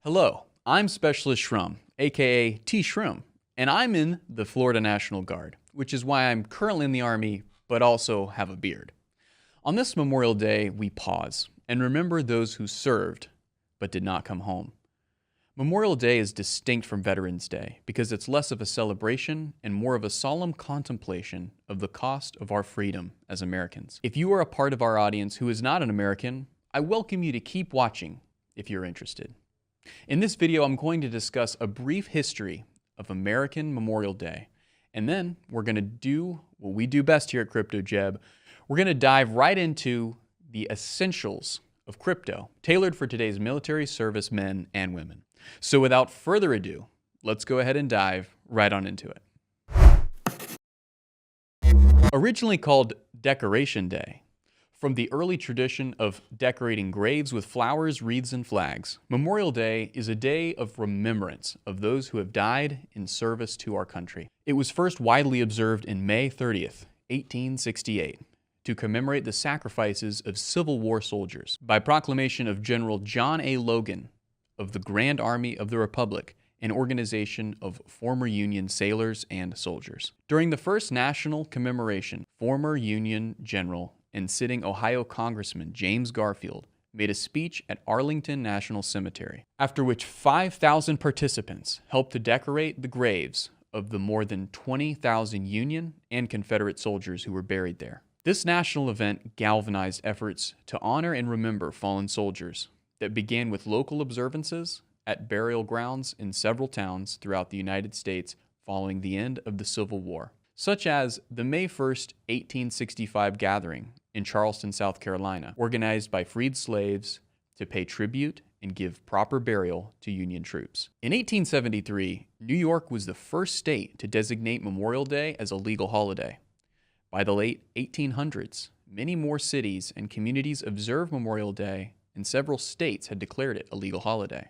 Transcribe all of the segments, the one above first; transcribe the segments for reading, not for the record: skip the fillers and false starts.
Hello, I'm Specialist Shrum, aka T Shroom, and I'm in the Florida National Guard, which is why I'm currently in the Army, but also have a beard. On this Memorial Day, we pause and remember those who served, but did not come home. Memorial Day is distinct from Veterans Day because it's less of a celebration and more of a solemn contemplation of the cost of our freedom as Americans. If you are a part of our audience who is not an American, I welcome you to keep watching if you're interested. In this video, I'm going to discuss a brief history of American Memorial Day, and then we're going to do what we do best here at CryptoJeb. We're going to dive right into the essentials of crypto, tailored for today's military service men and women. So without further ado, let's go ahead and dive right on into it. Originally called Decoration Day, from the early tradition of decorating graves with flowers, wreaths, and flags, Memorial Day is a day of remembrance of those who have died in service to our country. It was first widely observed in May 30th, 1868, to commemorate the sacrifices of Civil War soldiers by proclamation of General John A. Logan of the Grand Army of the Republic, an organization of former Union sailors and soldiers. During the first national commemoration, former Union General and sitting Ohio Congressman James Garfield made a speech at Arlington National Cemetery, after which 5,000 participants helped to decorate the graves of the more than 20,000 Union and Confederate soldiers who were buried there. This national event galvanized efforts to honor and remember fallen soldiers that began with local observances at burial grounds in several towns throughout the United States following the end of the Civil War, such as the May 1st, 1865 gathering in Charleston, South Carolina, organized by freed slaves to pay tribute and give proper burial to Union troops. In 1873, New York was the first state to designate Memorial Day as a legal holiday. By the late 1800s, many more cities and communities observed Memorial Day, and several states had declared it a legal holiday.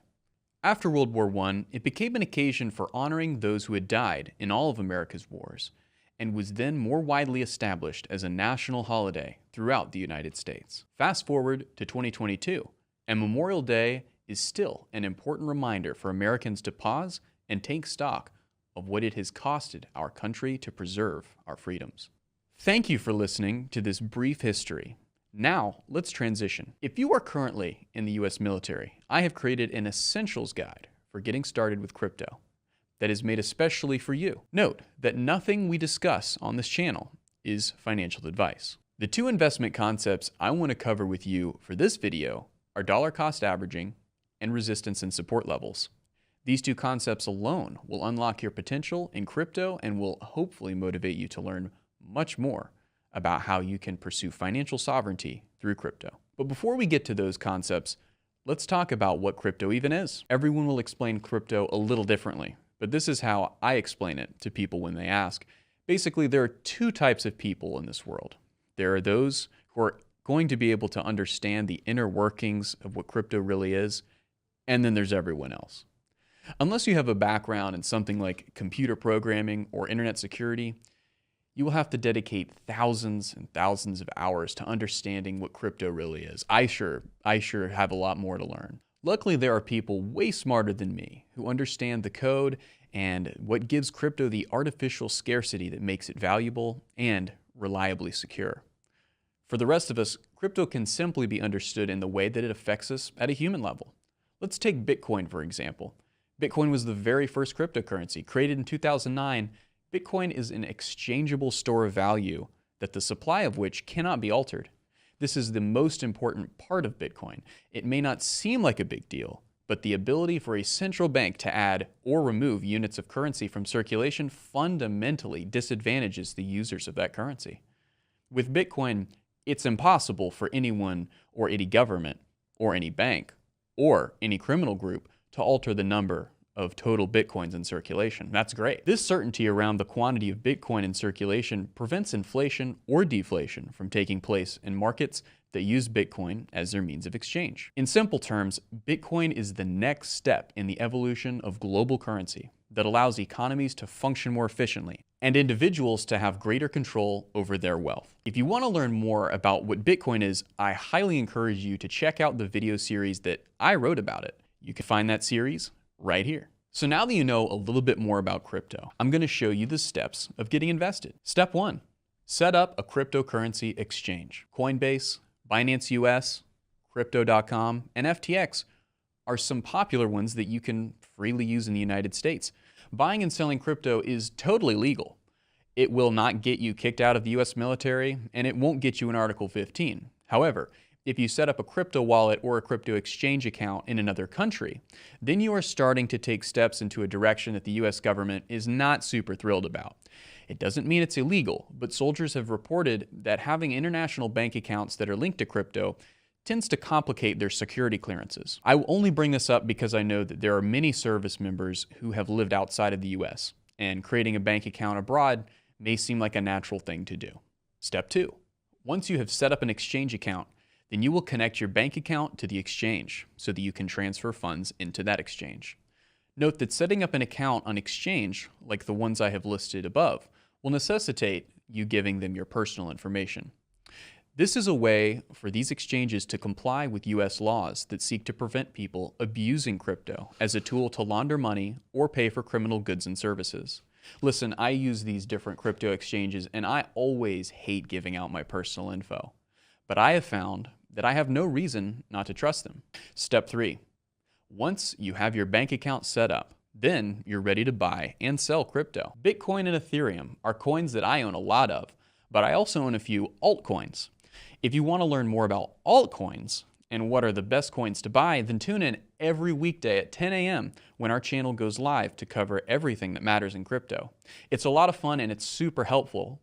After World War I, it became an occasion for honoring those who had died in all of America's wars, and was then more widely established as a national holiday throughout the United States. Fast forward to 2022, and Memorial Day is still an important reminder for Americans to pause and take stock of what it has costed our country to preserve our freedoms. Thank you for listening to this brief history. Now, let's transition. If you are currently in the U.S. military, I have created an essentials guide for getting started with crypto that is made especially for you. Note that nothing we discuss on this channel is financial advice. The two investment concepts I want to cover with you for this video are dollar cost averaging and resistance and support levels. These two concepts alone will unlock your potential in crypto and will hopefully motivate you to learn much more about how you can pursue financial sovereignty through crypto. But before we get to those concepts, let's talk about what crypto even is. Everyone will explain crypto a little differently, but this is how I explain it to people when they ask. Basically, there are two types of people in this world. There are those who are going to be able to understand the inner workings of what crypto really is, and then there's everyone else. Unless you have a background in something like computer programming or internet security, you will have to dedicate thousands and thousands of hours to understanding what crypto really is. I sure have a lot more to learn. Luckily, there are people way smarter than me who understand the code and what gives crypto the artificial scarcity that makes it valuable and reliably secure. For the rest of us, crypto can simply be understood in the way that it affects us at a human level. Let's take Bitcoin, for example. Bitcoin was the very first cryptocurrency. Created in 2009, Bitcoin is an exchangeable store of value that the supply of which cannot be altered. This is the most important part of Bitcoin. It may not seem like a big deal, but the ability for a central bank to add or remove units of currency from circulation fundamentally disadvantages the users of that currency. With Bitcoin, it's impossible for anyone or any government or any bank or any criminal group to alter the number of total Bitcoins in circulation. That's great. This certainty around the quantity of Bitcoin in circulation prevents inflation or deflation from taking place in markets that use Bitcoin as their means of exchange. In simple terms, Bitcoin is the next step in the evolution of global currency that allows economies to function more efficiently and individuals to have greater control over their wealth. If you want to learn more about what Bitcoin is, I highly encourage you to check out the video series that I wrote about it. You can find that series right here. So now that you know a little bit more about crypto, I'm going to show you the steps of getting invested. Step 1, set up a cryptocurrency exchange. Coinbase, Binance US, Crypto.com, and FTX are some popular ones that you can freely use in the United States. Buying and selling crypto is totally legal. It will not get you kicked out of the US military, and it won't get you an Article 15. However, if you set up a crypto wallet or a crypto exchange account in another country, then you are starting to take steps into a direction that the US government is not super thrilled about. It doesn't mean it's illegal, but soldiers have reported that having international bank accounts that are linked to crypto tends to complicate their security clearances. I will only bring this up because I know that there are many service members who have lived outside of the US, and creating a bank account abroad may seem like a natural thing to do. Step 2. Once you have set up an exchange account, then you will connect your bank account to the exchange so that you can transfer funds into that exchange. Note that setting up an account on exchange, like the ones I have listed above, will necessitate you giving them your personal information. This is a way for these exchanges to comply with US laws that seek to prevent people abusing crypto as a tool to launder money or pay for criminal goods and services. Listen, I use these different crypto exchanges and I always hate giving out my personal info, but I have found that I have no reason not to trust them. Step 3. Once you have your bank account set up, then you're ready to buy and sell crypto. Bitcoin and Ethereum are coins that I own a lot of, but I also own a few altcoins. If you want to learn more about altcoins and what are the best coins to buy, then tune in every weekday at 10 a.m. when our channel goes live to cover everything that matters in crypto. It's a lot of fun and it's super helpful.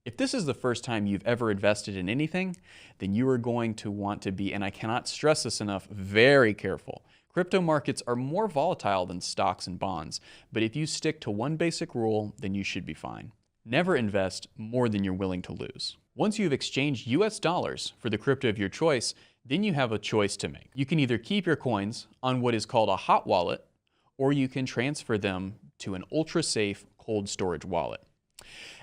If this is the first time you've ever invested in anything, then you are going to want to be, and I cannot stress this enough, very careful. Crypto markets are more volatile than stocks and bonds, but if you stick to one basic rule, then you should be fine. Never invest more than you're willing to lose. Once you've exchanged US dollars for the crypto of your choice, then you have a choice to make. You can either keep your coins on what is called a hot wallet, or you can transfer them to an ultra-safe cold storage wallet.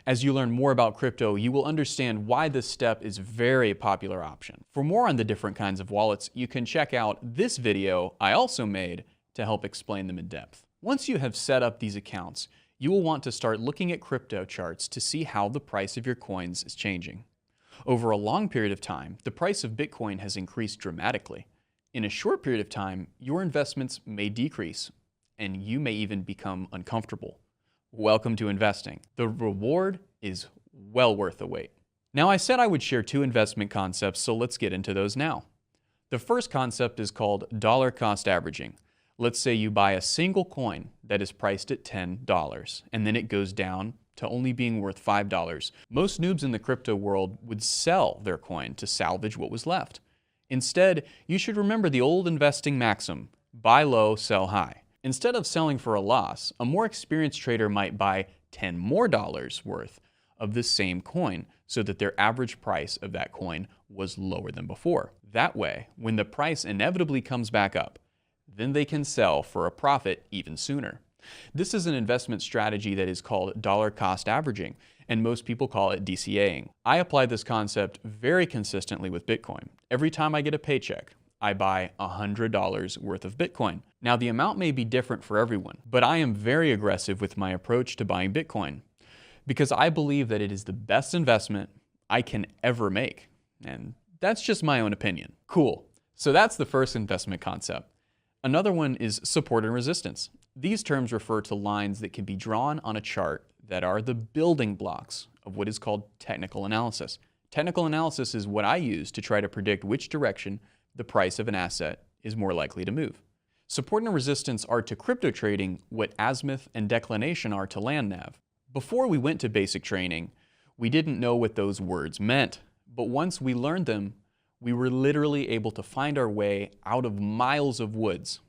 As you learn more about crypto, you will understand why this step is a very popular option. For more on the different kinds of wallets, you can check out this video I also made to help explain them in depth. Once you have set up these accounts, you will want to start looking at crypto charts to see how the price of your coins is changing. Over a long period of time, the price of Bitcoin has increased dramatically. In a short period of time, your investments may decrease, and you may even become uncomfortable. Welcome to investing. The reward is well worth the wait. Now, I said I would share 2 investment concepts, so let's get into those now. The first concept is called dollar cost averaging. Let's say you buy a single coin that is priced at $10, and then it goes down to only being worth $5. Most noobs in the crypto world would sell their coin to salvage what was left. Instead, you should remember the old investing maxim, buy low, sell high. Instead of selling for a loss, a more experienced trader might buy $10 more worth of the same coin so that their average price of that coin was lower than before. That way, when the price inevitably comes back up, then they can sell for a profit even sooner. This is an investment strategy that is called dollar cost averaging, and most people call it DCAing. I apply this concept very consistently with Bitcoin. Every time I get a paycheck, I buy $100 worth of Bitcoin. Now, the amount may be different for everyone, but I am very aggressive with my approach to buying Bitcoin because I believe that it is the best investment I can ever make. And that's just my own opinion. Cool. So that's the first investment concept. Another one is support and resistance. These terms refer to lines that can be drawn on a chart that are the building blocks of what is called technical analysis. Technical analysis is what I use to try to predict which direction the price of an asset is more likely to move. Support and resistance are to crypto trading what azimuth and declination are to land nav. Before we went to basic training, we didn't know what those words meant, but once we learned them, we were literally able to find our way out of miles of woods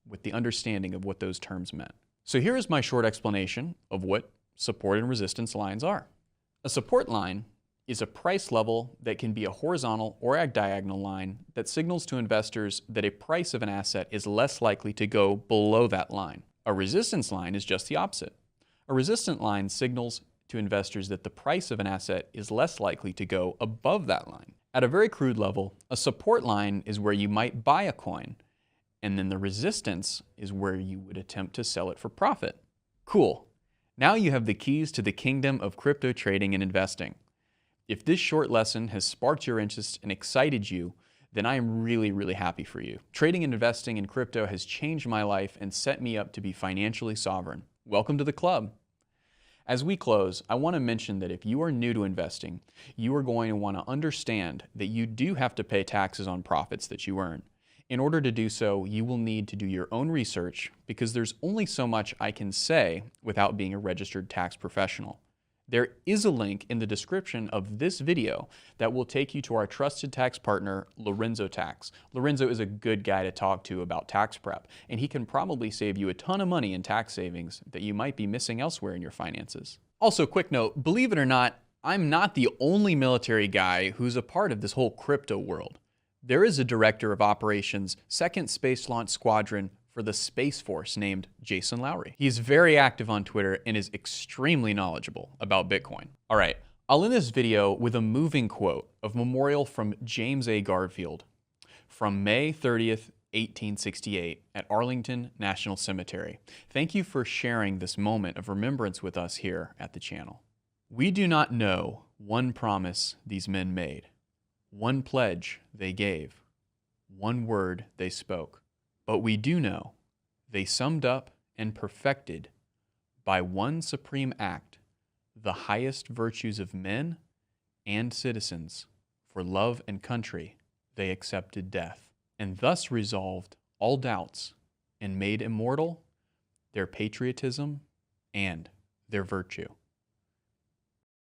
with the understanding of what those terms meant. So here is my short explanation of what support and resistance lines are. A support line is a price level that can be a horizontal or a diagonal line that signals to investors that a price of an asset is less likely to go below that line. A resistance line is just the opposite. A resistant line signals to investors that the price of an asset is less likely to go above that line. At a very crude level, a support line is where you might buy a coin, And then the resistance is where you would attempt to sell it for profit. Cool. Now you have the keys to the kingdom of crypto trading and investing. If this short lesson has sparked your interest and excited you, then I am really, really happy for you. Trading and investing in crypto has changed my life and set me up to be financially sovereign. Welcome to the club. As we close, I want to mention that if you are new to investing, you are going to want to understand that you do have to pay taxes on profits that you earn. In order to do so, you will need to do your own research because there's only so much I can say without being a registered tax professional. There is a link in the description of this video that will take you to our trusted tax partner, Lorenzo Tax. Lorenzo is a good guy to talk to about tax prep, and he can probably save you a ton of money in tax savings that you might be missing elsewhere in your finances. Also, quick note, believe it or not, I'm not the only military guy who's a part of this whole crypto world. There is a director of operations, 2nd Space Launch Squadron, for the Space Force named Jason Lowry. He is very active on Twitter and is extremely knowledgeable about Bitcoin. All right, I'll end this video with a moving quote of memorial from James A. Garfield from May 30th, 1868 at Arlington National Cemetery. Thank you for sharing this moment of remembrance with us here at the channel. We do not know one promise these men made, one pledge they gave, one word they spoke. But we do know they summed up and perfected by one supreme act the highest virtues of men and citizens. For love and country they accepted death, and thus resolved all doubts and made immortal their patriotism and their virtue.